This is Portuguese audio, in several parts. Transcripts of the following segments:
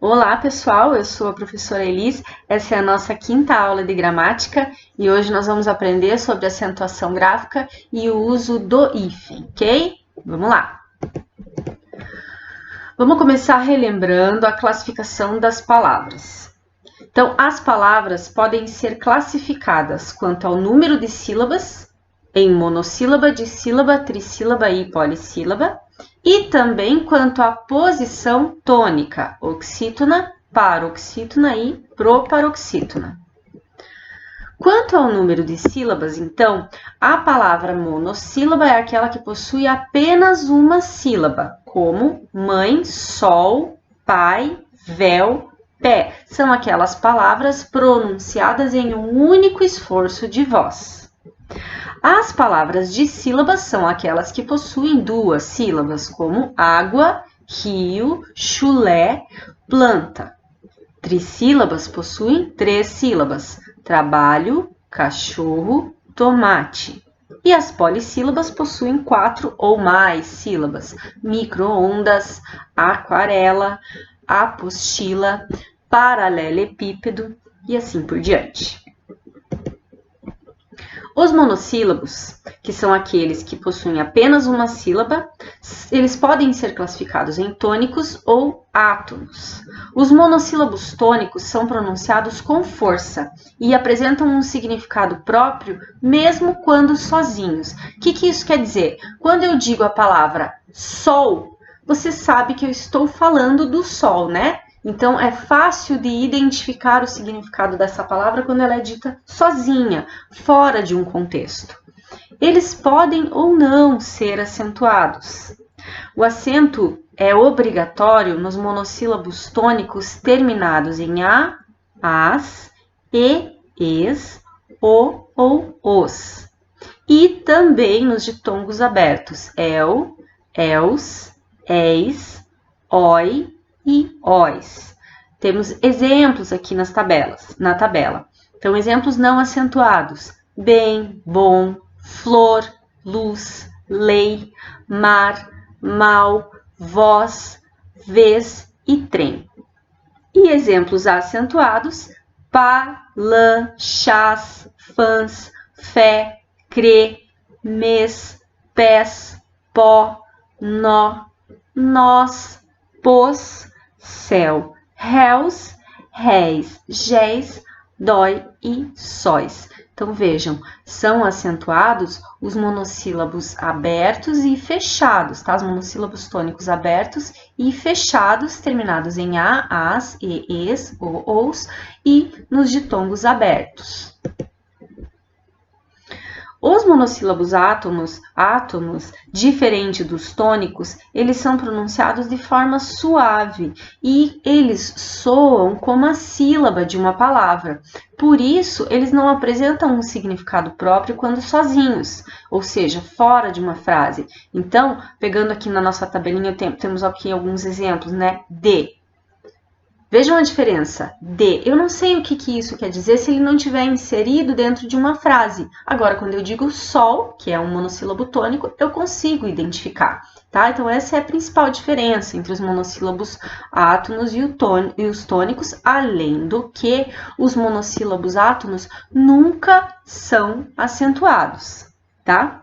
Olá, pessoal, eu sou a professora Elis, essa é a nossa quinta aula de gramática e hoje nós vamos aprender sobre acentuação gráfica e o uso do hífen, ok? Vamos lá! Vamos começar relembrando a classificação das palavras. Então, as palavras podem ser classificadas quanto ao número de sílabas, em monossílaba, dissílaba, trissílaba e polissílaba, e também quanto à posição tônica, oxítona, paroxítona e proparoxítona. Quanto ao número de sílabas, então, a palavra monossílaba é aquela que possui apenas uma sílaba, como mãe, sol, pai, véu, pé. São aquelas palavras pronunciadas em um único esforço de voz. As palavras dissílabas são aquelas que possuem duas sílabas, como água, rio, chulé, planta. Trissílabas possuem três sílabas, trabalho, cachorro, tomate. E as polissílabas possuem quatro ou mais sílabas, micro-ondas, aquarela, apostila, paralelepípedo e assim por diante. Os monossílabos, que são aqueles que possuem apenas uma sílaba, eles podem ser classificados em tônicos ou átonos. Os monossílabos tônicos são pronunciados com força e apresentam um significado próprio mesmo quando sozinhos. O que isso quer dizer? Quando eu digo a palavra sol, você sabe que eu estou falando do sol, né? Então, é fácil de identificar o significado dessa palavra quando ela é dita sozinha, fora de um contexto. Eles podem ou não ser acentuados. O acento é obrigatório nos monossílabos tônicos terminados em a, as, e, es, o ou os. E também nos ditongos abertos, el, els, eis, oi, e ois. Temos exemplos aqui na tabela. Então, exemplos não acentuados: bem, bom, flor, luz, lei, mar, mal, voz, vez e trem. E exemplos acentuados: pá, lã, chás, fãs, fé, crê, mês, pés, pó, nó, nós, pôs, céu, réus, réis, géis, dói e sóis. Então, vejam, são acentuados os monossílabos abertos e fechados, tá? Os monossílabos tônicos abertos e fechados, terminados em a, as, e, es, o, os, e nos ditongos abertos. Os monossílabos átonos, diferente dos tônicos, eles são pronunciados de forma suave e eles soam como a sílaba de uma palavra. Por isso, eles não apresentam um significado próprio quando sozinhos, ou seja, fora de uma frase. Então, pegando aqui na nossa tabelinha, temos aqui alguns exemplos, né? De. Vejam a diferença. De. Eu não sei o que isso quer dizer se ele não estiver inserido dentro de uma frase. Agora, quando eu digo sol, que é um monossílabo tônico, eu consigo identificar, tá? Então, essa é a principal diferença entre os monossílabos átonos e os tônicos, além do que os monossílabos átonos nunca são acentuados, tá?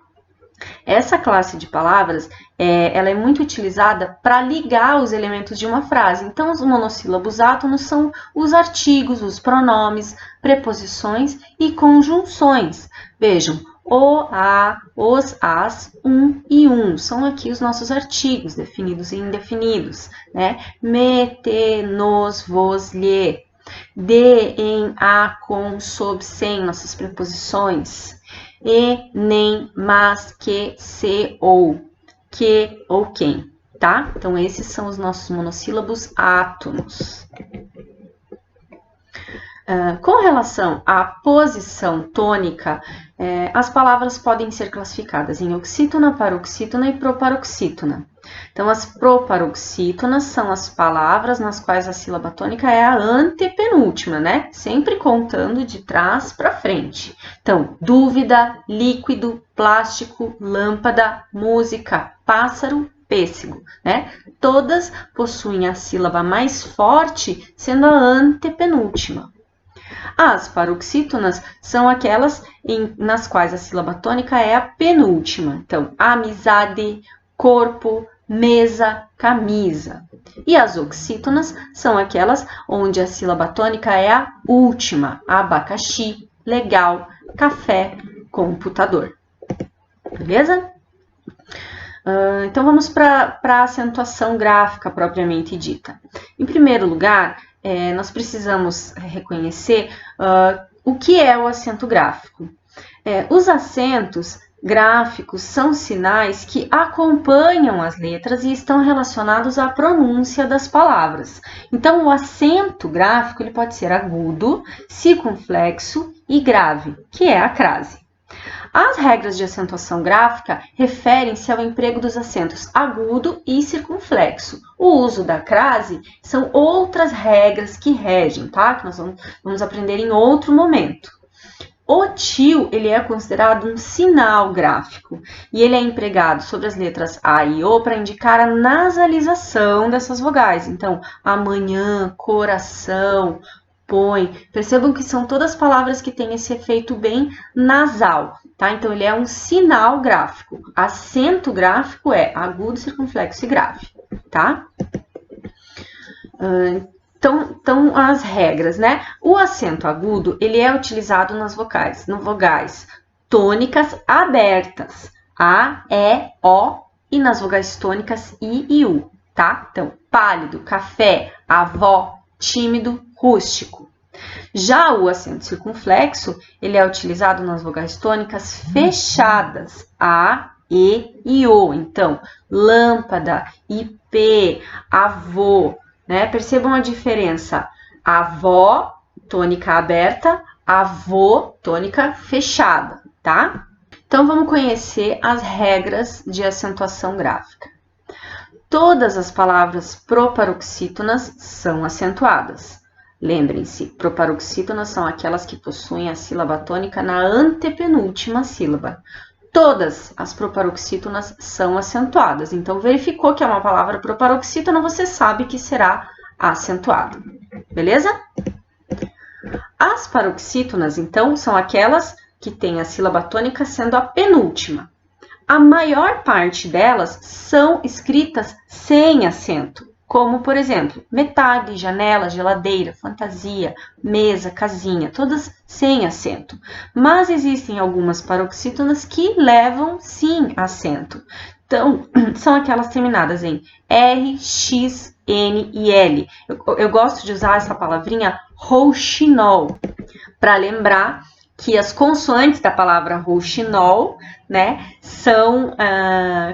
Essa classe de palavras, ela é muito utilizada para ligar os elementos de uma frase. Então, os monossílabos átonos são os artigos, os pronomes, preposições e conjunções. Vejam, o, a, os, as, e são aqui os nossos artigos, definidos e indefinidos, né? Me, te, nos, vos, lhe. De, em, a, com, sob, sem, nossas preposições. E, nem, mas, que, se, ou, que ou quem, tá? Então, esses são os nossos monossílabos átonos. Com relação à posição tônica, as palavras podem ser classificadas em oxítona, paroxítona e proparoxítona. Então, as proparoxítonas são as palavras nas quais a sílaba tônica é a antepenúltima, né? Sempre contando de trás para frente. Então, dúvida, líquido, plástico, lâmpada, música, pássaro, pêssego, né? Todas possuem a sílaba mais forte, sendo a antepenúltima. As paroxítonas são aquelas nas quais a sílaba tônica é a penúltima. Então, amizade, corpo, mesa, camisa. E as oxítonas são aquelas onde a sílaba tônica é a última. Abacaxi, legal, café, computador. Beleza? Então, vamos para a acentuação gráfica propriamente dita. Em primeiro lugar, nós precisamos reconhecer o que é o acento gráfico. Os acentos gráficos são sinais que acompanham as letras e estão relacionados à pronúncia das palavras. Então, o acento gráfico ele pode ser agudo, circunflexo e grave, que é a crase. As regras de acentuação gráfica referem-se ao emprego dos acentos agudo e circunflexo. O uso da crase são outras regras que regem, tá? Que nós vamos aprender em outro momento. O tio, ele é considerado um sinal gráfico e ele é empregado sobre as letras A e O para indicar a nasalização dessas vogais. Então, amanhã, coração, põe. Percebam que são todas palavras que têm esse efeito bem nasal, tá? Então, ele é um sinal gráfico. Acento gráfico é agudo, circunflexo e grave, tá? Então, as regras, né? O acento agudo, ele é utilizado nas vogais tônicas abertas, A, E, O, e nas vogais tônicas I e U, tá? Então, pálido, café, avó, tímido, rústico. Já o acento circunflexo, ele é utilizado nas vogais tônicas fechadas, A, E O. Então, lâmpada, IP, avô, né? Percebam a diferença. Avó, tônica aberta, avô, tônica fechada, tá? Então, vamos conhecer as regras de acentuação gráfica. Todas as palavras proparoxítonas são acentuadas. Lembrem-se, proparoxítonas são aquelas que possuem a sílaba tônica na antepenúltima sílaba. Todas as proparoxítonas são acentuadas. Então, verificou que é uma palavra proparoxítona, você sabe que será acentuada. Beleza? As paroxítonas, então, são aquelas que têm a sílaba tônica sendo a penúltima. A maior parte delas são escritas sem acento, como, por exemplo, metade, janela, geladeira, fantasia, mesa, casinha, todas sem acento. Mas existem algumas paroxítonas que levam, sim, acento. Então, são aquelas terminadas em R, X, N e L. Eu gosto de usar essa palavrinha rouxinol, para lembrar que as consoantes da palavra rouxinol, né, são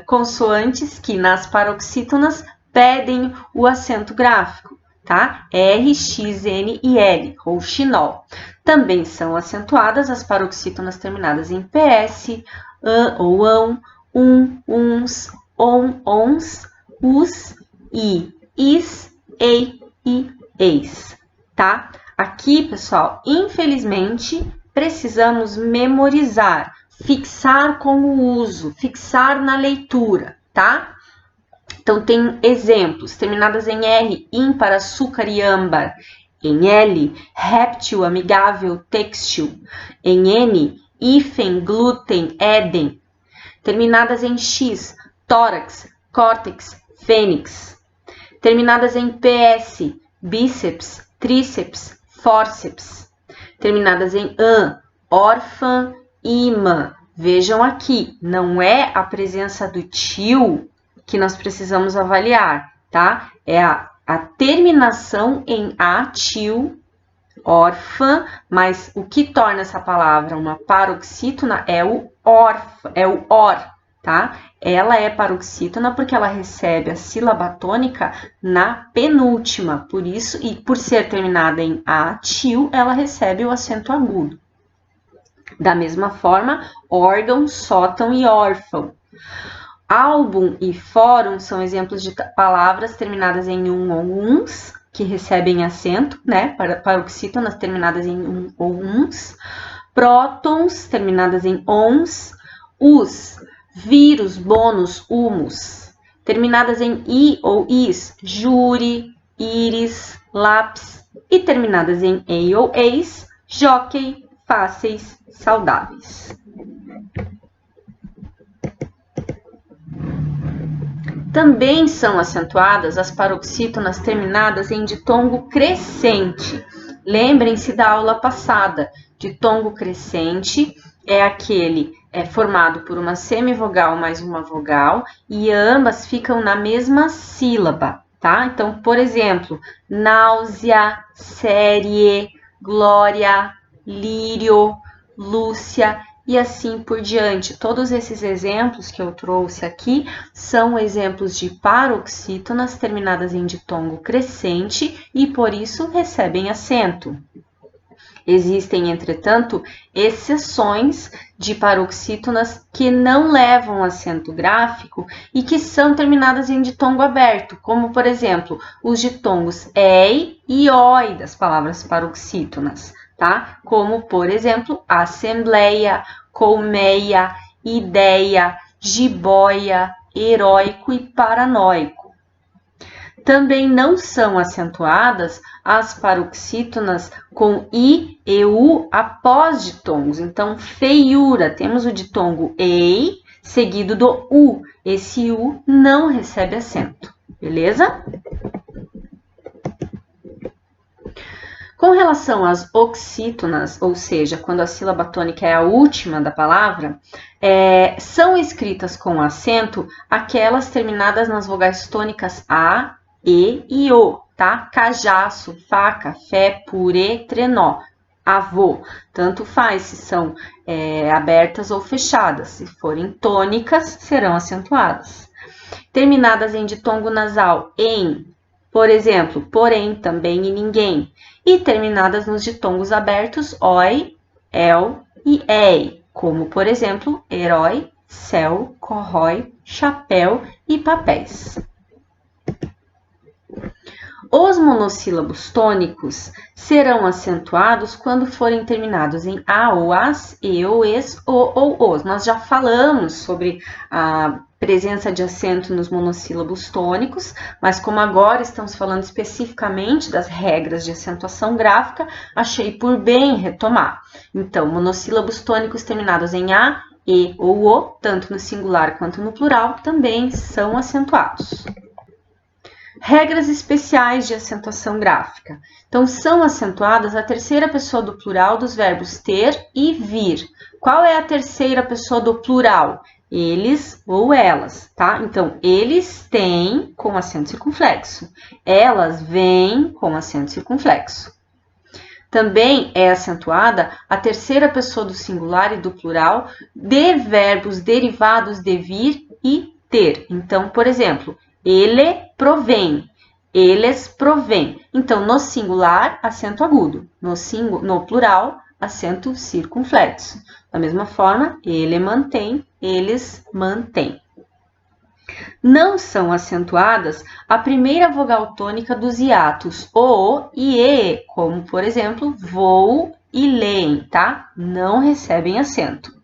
consoantes que nas paroxítonas pedem o acento gráfico, tá? R, X, N e L, rouxinol. Também são acentuadas as paroxítonas terminadas em PS, an ou ão, uns, ons, us, i, is, ei e eis, tá? Aqui, pessoal, infelizmente, precisamos memorizar, fixar com o uso, fixar na leitura, tá? Então, tem exemplos, terminadas em R, ímpar, açúcar e âmbar. Em L, réptil, amigável, têxtil. Em N, hífen, glúten, éden. Terminadas em X, tórax, córtex, fênix. Terminadas em PS, bíceps, tríceps, fórceps. Terminadas em an, órfã, imã. Vejam aqui, não é a presença do tio que nós precisamos avaliar, tá? É a terminação em atil, órfã, mas o que torna essa palavra uma paroxítona é o or, tá? Ela é paroxítona porque ela recebe a sílaba tônica na penúltima, por isso, e por ser terminada em atil, ela recebe o acento agudo. Da mesma forma, órgão, sótão e órfão. Álbum e fórum são exemplos de palavras terminadas em ou uns, que recebem acento, né? Paroxítonas terminadas em ou uns. Prótons, terminadas em ons. Os, vírus, bônus, humus. Terminadas em I ou IS, júri, íris, lápis. E terminadas em EI ou EIS, jockey, fáceis, saudáveis. Também são acentuadas as paroxítonas terminadas em ditongo crescente. Lembrem-se da aula passada. Ditongo crescente é aquele formado por uma semivogal mais uma vogal e ambas ficam na mesma sílaba, tá? Então, por exemplo, náusea, série, glória, lírio, Lúcia e assim por diante. Todos esses exemplos que eu trouxe aqui são exemplos de paroxítonas terminadas em ditongo crescente e por isso recebem acento. Existem, entretanto, exceções de paroxítonas que não levam acento gráfico e que são terminadas em ditongo aberto, como, por exemplo, os ditongos EI e OI das palavras paroxítonas, tá? Como, por exemplo, assembleia, colmeia, ideia, jiboia, heróico e paranoico. Também não são acentuadas as paroxítonas com I e U após ditongos. Então, feiura, temos o ditongo EI seguido do U. Esse U não recebe acento, beleza? Com relação às oxítonas, ou seja, quando a sílaba tônica é a última da palavra, são escritas com acento aquelas terminadas nas vogais tônicas A, E O, tá? Cajaço, faca, fé, purê, trenó, avô. Tanto faz se são abertas ou fechadas. Se forem tônicas, serão acentuadas. Terminadas em ditongo nasal, em, por exemplo, porém, também e ninguém. E terminadas nos ditongos abertos, oi, el e ei, como, por exemplo, herói, céu, corrói, chapéu e papéis. Os monossílabos tônicos serão acentuados quando forem terminados em a ou as, e ou es, o ou os. Nós já falamos sobre a presença de acento nos monossílabos tônicos, mas como agora estamos falando especificamente das regras de acentuação gráfica, achei por bem retomar. Então, monossílabos tônicos terminados em a, e ou o, tanto no singular quanto no plural, também são acentuados. Regras especiais de acentuação gráfica. Então, são acentuadas a terceira pessoa do plural dos verbos ter e vir. Qual é a terceira pessoa do plural? Eles ou elas, tá? Então, eles têm com acento circunflexo. Elas vêm com acento circunflexo. Também é acentuada a terceira pessoa do singular e do plural de verbos derivados de vir e ter. Então, por exemplo, ele provém, eles provém. Então, no singular, acento agudo. No plural, acento circunflexo. Da mesma forma, ele mantém, eles mantêm. Não são acentuadas a primeira vogal tônica dos hiatos, o e e, como, por exemplo, vou e leem, tá? Não recebem acento.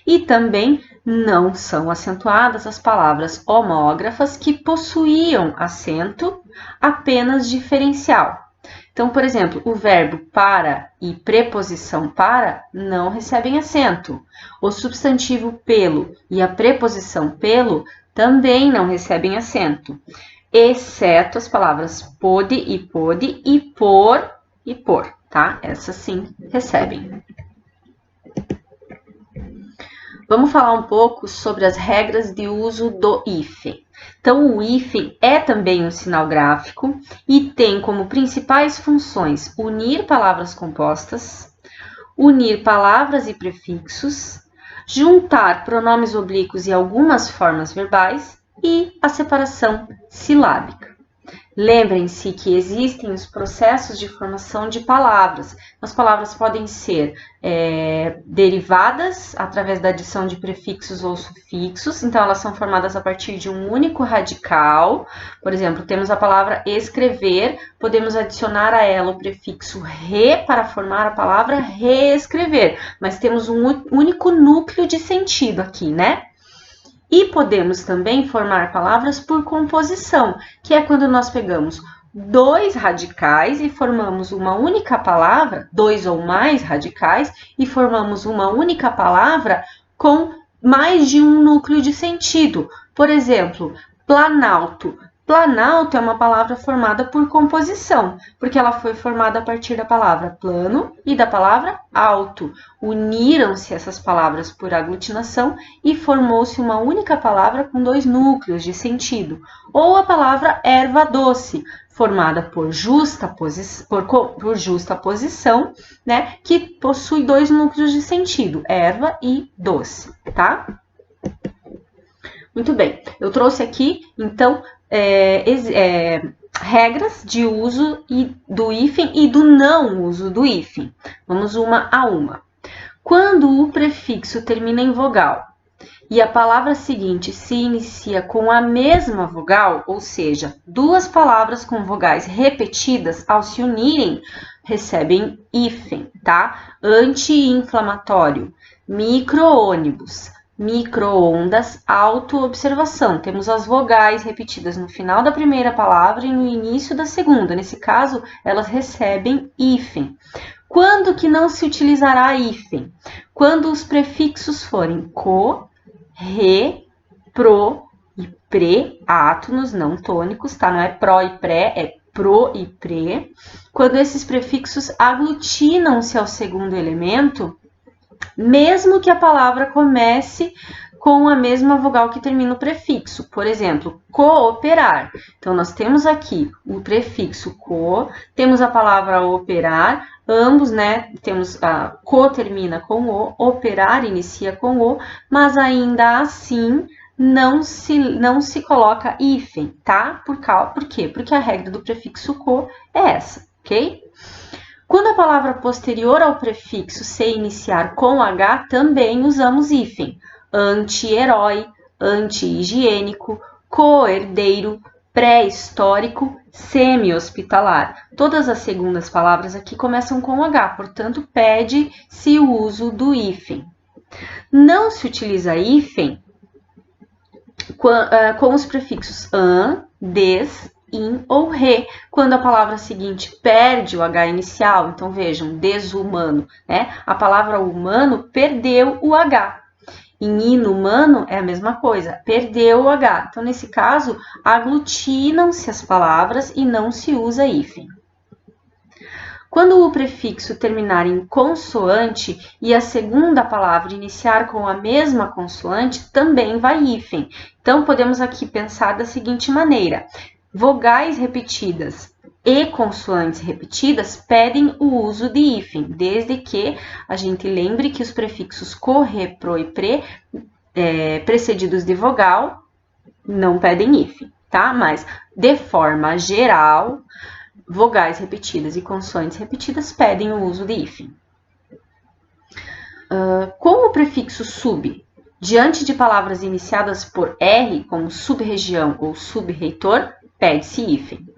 E também não são acentuadas as palavras homógrafas que possuíam acento apenas diferencial. Então, por exemplo, o verbo para e preposição para não recebem acento. O substantivo pelo e a preposição pelo também não recebem acento, exceto as palavras pôde e por, tá? Essas sim recebem. Vamos falar um pouco sobre as regras de uso do hífen. Então, o hífen é também um sinal gráfico e tem como principais funções unir palavras compostas, unir palavras e prefixos, juntar pronomes oblíquos e algumas formas verbais e a separação silábica. Lembrem-se que existem os processos de formação de palavras. As palavras podem ser derivadas através da adição de prefixos ou sufixos, então elas são formadas a partir de um único radical. Por exemplo, temos a palavra escrever, podemos adicionar a ela o prefixo re para formar a palavra reescrever, mas temos um único núcleo de sentido aqui, né? E podemos também formar palavras por composição, que é quando nós pegamos dois radicais e formamos uma única palavra, dois ou mais radicais, e formamos uma única palavra com mais de um núcleo de sentido. Por exemplo, planalto. Planalto é uma palavra formada por composição, porque ela foi formada a partir da palavra plano e da palavra alto. Uniram-se essas palavras por aglutinação e formou-se uma única palavra com dois núcleos de sentido. Ou a palavra erva doce, formada por justa posição, né, que possui dois núcleos de sentido, erva e doce, tá? Muito bem, eu trouxe aqui, então, regras de uso do hífen e do não uso do hífen. Vamos uma a uma. Quando o prefixo termina em vogal e a palavra seguinte se inicia com a mesma vogal, ou seja, duas palavras com vogais repetidas, ao se unirem, recebem hífen, tá? Anti-inflamatório, micro-ônibus, micro-ondas, autoobservação. Temos as vogais repetidas no final da primeira palavra e no início da segunda. Nesse caso, elas recebem hífen. Quando que não se utilizará hífen? Quando os prefixos forem co, re, pro e pre, átonos não tônicos, tá? Não é pró e pré, é pro e pre. Quando esses prefixos aglutinam-se ao segundo elemento, mesmo que a palavra comece com a mesma vogal que termina o prefixo. Por exemplo, cooperar. Então, nós temos aqui o prefixo co, temos a palavra operar, ambos, né? Temos a co termina com o, operar inicia com o, mas ainda assim não se coloca hífen, tá? Por quê? Porque a regra do prefixo co é essa, ok? Quando a palavra posterior ao prefixo se iniciar com H, também usamos hífen. Anti-herói, anti-higiênico, coerdeiro, pré-histórico, semi-hospitalar. Todas as segundas palavras aqui começam com H, portanto, pede-se o uso do hífen. Não se utiliza hífen com os prefixos an, des, in ou re, quando a palavra seguinte perde o H inicial. Então, vejam, desumano, né? A palavra humano perdeu o H. Em inumano é a mesma coisa, perdeu o H. Então, nesse caso, aglutinam-se as palavras e não se usa hífen. Quando o prefixo terminar em consoante e a segunda palavra iniciar com a mesma consoante, também vai hífen. Então, podemos aqui pensar da seguinte maneira: vogais repetidas e consoantes repetidas pedem o uso de hífen, desde que a gente lembre que os prefixos co, re, pro e pre, precedidos de vogal, não pedem hífen, tá? Mas, de forma geral, vogais repetidas e consoantes repetidas pedem o uso de hífen. Com o prefixo sub, diante de palavras iniciadas por R, como sub-região ou sub-reitor, pede-se hífen.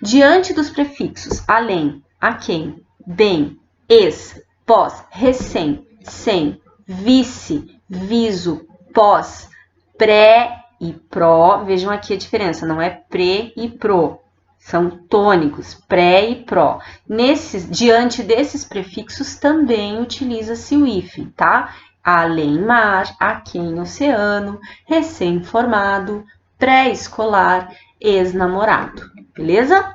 Diante dos prefixos além, aquém, bem, ex, pós, recém, sem, vice, viso, pós, pré e pró, vejam aqui a diferença, não é pré e pro, são tônicos, pré e pró. Diante desses prefixos também utiliza-se o hífen, tá? Além mar, aquém oceano, recém-formado, pré-escolar, ex-namorado, beleza?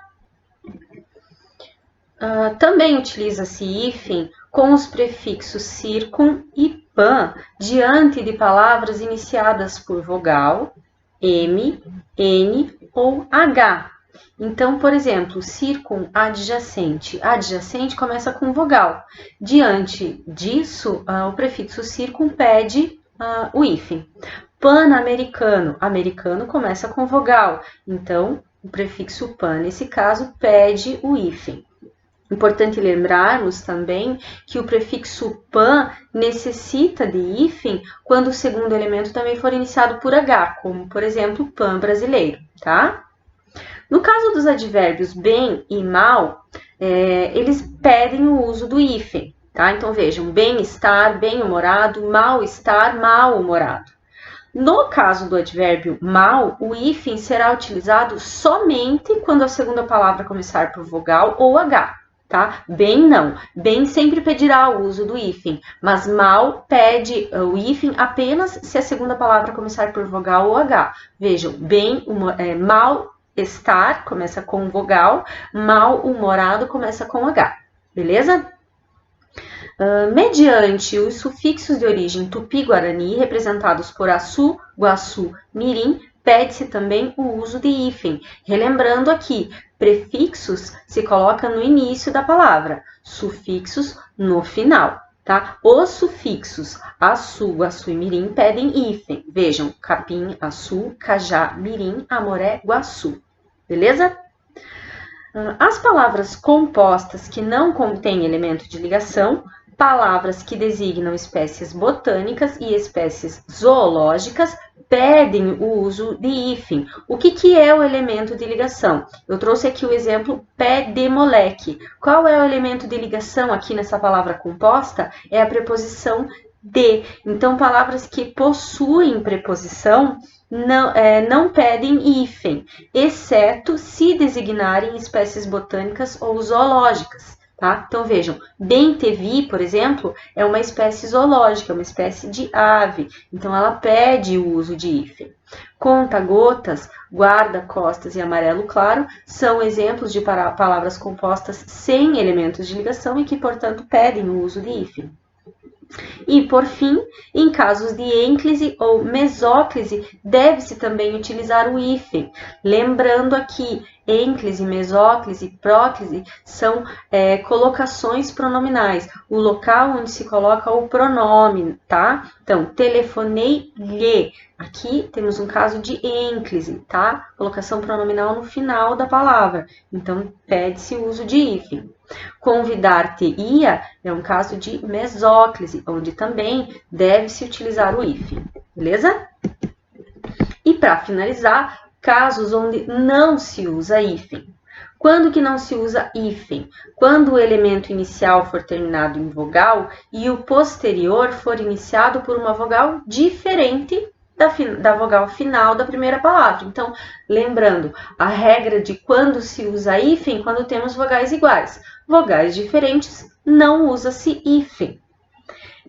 Também utiliza-se hífen com os prefixos circum e pan diante de palavras iniciadas por vogal, M, N ou H. Então, por exemplo, circum adjacente. Adjacente começa com vogal. Diante disso, o prefixo circum pede o hífen. Pan-americano. Americano começa com vogal. Então, o prefixo pan, nesse caso, pede o hífen. Importante lembrarmos também que o prefixo pan necessita de hífen quando o segundo elemento também for iniciado por H, como, por exemplo, pan brasileiro, tá? No caso dos advérbios bem e mal, eles pedem o uso do hífen, tá? Então, vejam, bem-estar, bem-humorado, mal-estar, mal-humorado. No caso do advérbio mal, o hífen será utilizado somente quando a segunda palavra começar por vogal ou H, tá? Bem não. Bem sempre pedirá o uso do hífen, mas mal pede o hífen apenas se a segunda palavra começar por vogal ou H. Vejam, bem, mal estar começa com vogal, mal-humorado começa com H, beleza? Mediante os sufixos de origem tupi-guarani, representados por açu, guaçu, mirim, pede-se também o uso de hífen. Relembrando aqui, prefixos se coloca no início da palavra, sufixos no final, tá? Os sufixos açu, guaçu e mirim pedem hífen. Vejam, capim, açu, cajá, mirim, amoré, guaçu. Beleza? As palavras compostas que não contêm elemento de ligação, palavras que designam espécies botânicas e espécies zoológicas, pedem o uso de hífen. O que é o elemento de ligação? Eu trouxe aqui o exemplo pé de moleque. Qual é o elemento de ligação aqui nessa palavra composta? É a preposição de. Então, palavras que possuem preposição não pedem hífen, exceto se designarem espécies botânicas ou zoológicas. Tá? Então, vejam, bem-te-vi, por exemplo, é uma espécie zoológica, uma espécie de ave. Então, ela pede o uso de hífen. Conta-gotas, guarda-costas e amarelo claro são exemplos de palavras compostas sem elementos de ligação e que, portanto, pedem o uso de hífen. E, por fim, em casos de ênclise ou mesóclise, deve-se também utilizar o hífen. Lembrando aqui, ênclise, mesóclise, próclise são colocações pronominais, o local onde se coloca o pronome, tá? Então, telefonei-lhe. Aqui temos um caso de ênclise, tá? Colocação pronominal no final da palavra. Então, pede-se o uso de hífen. Convidar-te-ia é um caso de mesóclise, onde também deve-se utilizar o hífen, beleza? E para finalizar, casos onde não se usa hífen. Quando que não se usa hífen? Quando o elemento inicial for terminado em vogal e o posterior for iniciado por uma vogal diferente da vogal final da primeira palavra. Então, lembrando, a regra de quando se usa hífen, quando temos vogais iguais. Vogais diferentes, não usa-se hífen.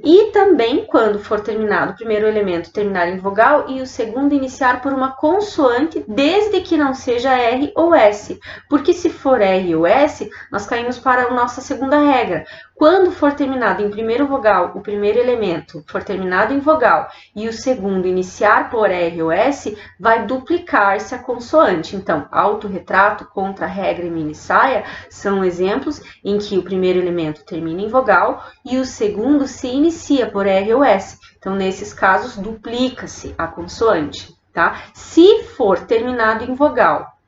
E também quando for terminado o primeiro elemento terminar em vogal e o segundo iniciar por uma consoante, desde que não seja R ou S. Porque se for R ou S, nós caímos para a nossa segunda regra. Quando for terminado em primeiro vogal, o primeiro elemento for terminado em vogal e o segundo iniciar por R ou S, vai duplicar-se a consoante. Então, autorretrato, contra-regra e mini-saia são exemplos em que o primeiro elemento termina em vogal e o segundo se inicia por R ou S. Então, nesses casos, duplica-se a consoante, tá? Se for terminado em vogal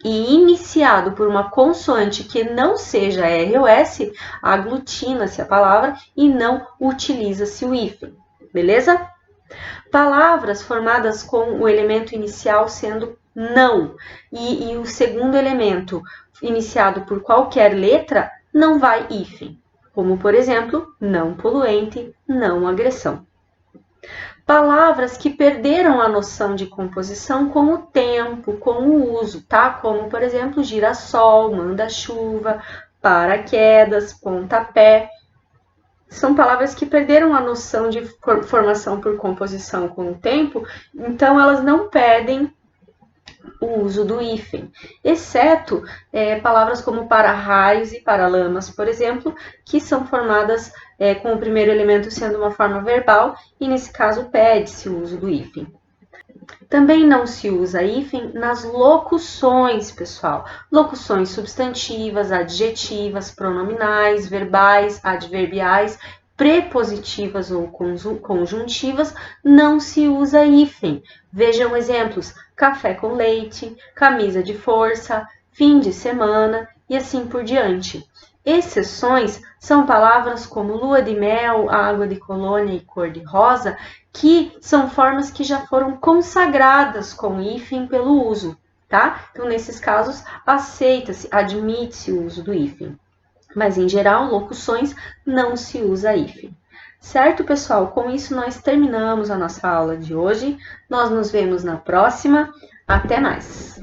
e iniciado por uma consoante que não seja R ou S, aglutina-se a palavra e não utiliza-se o hífen, beleza? Palavras formadas com o elemento inicial sendo não e o segundo elemento iniciado por qualquer letra, não vai hífen, como, por exemplo, não poluente, não agressão. Palavras que perderam a noção de composição com o tempo, com o uso, tá? Como, por exemplo, girassol, manda-chuva, paraquedas, pontapé. São palavras que perderam a noção de formação por composição com o tempo, então elas não perdem o uso do hífen, exceto palavras como para-raios e para-lamas, por exemplo, que são formadas com o primeiro elemento sendo uma forma verbal, e nesse caso pede-se o uso do hífen. Também não se usa hífen nas locuções, pessoal. Locuções substantivas, adjetivas, pronominais, verbais, adverbiais, prepositivas ou conjuntivas, não se usa hífen. Vejam exemplos: café com leite, camisa de força, fim de semana e assim por diante. Exceções são palavras como lua de mel, água de colônia e cor de rosa, que são formas que já foram consagradas com hífen pelo uso, tá? Então, nesses casos, aceita-se, admite-se o uso do hífen. Mas, em geral, locuções não se usa hífen. Certo, pessoal? Com isso, nós terminamos a nossa aula de hoje. Nós nos vemos na próxima. Até mais!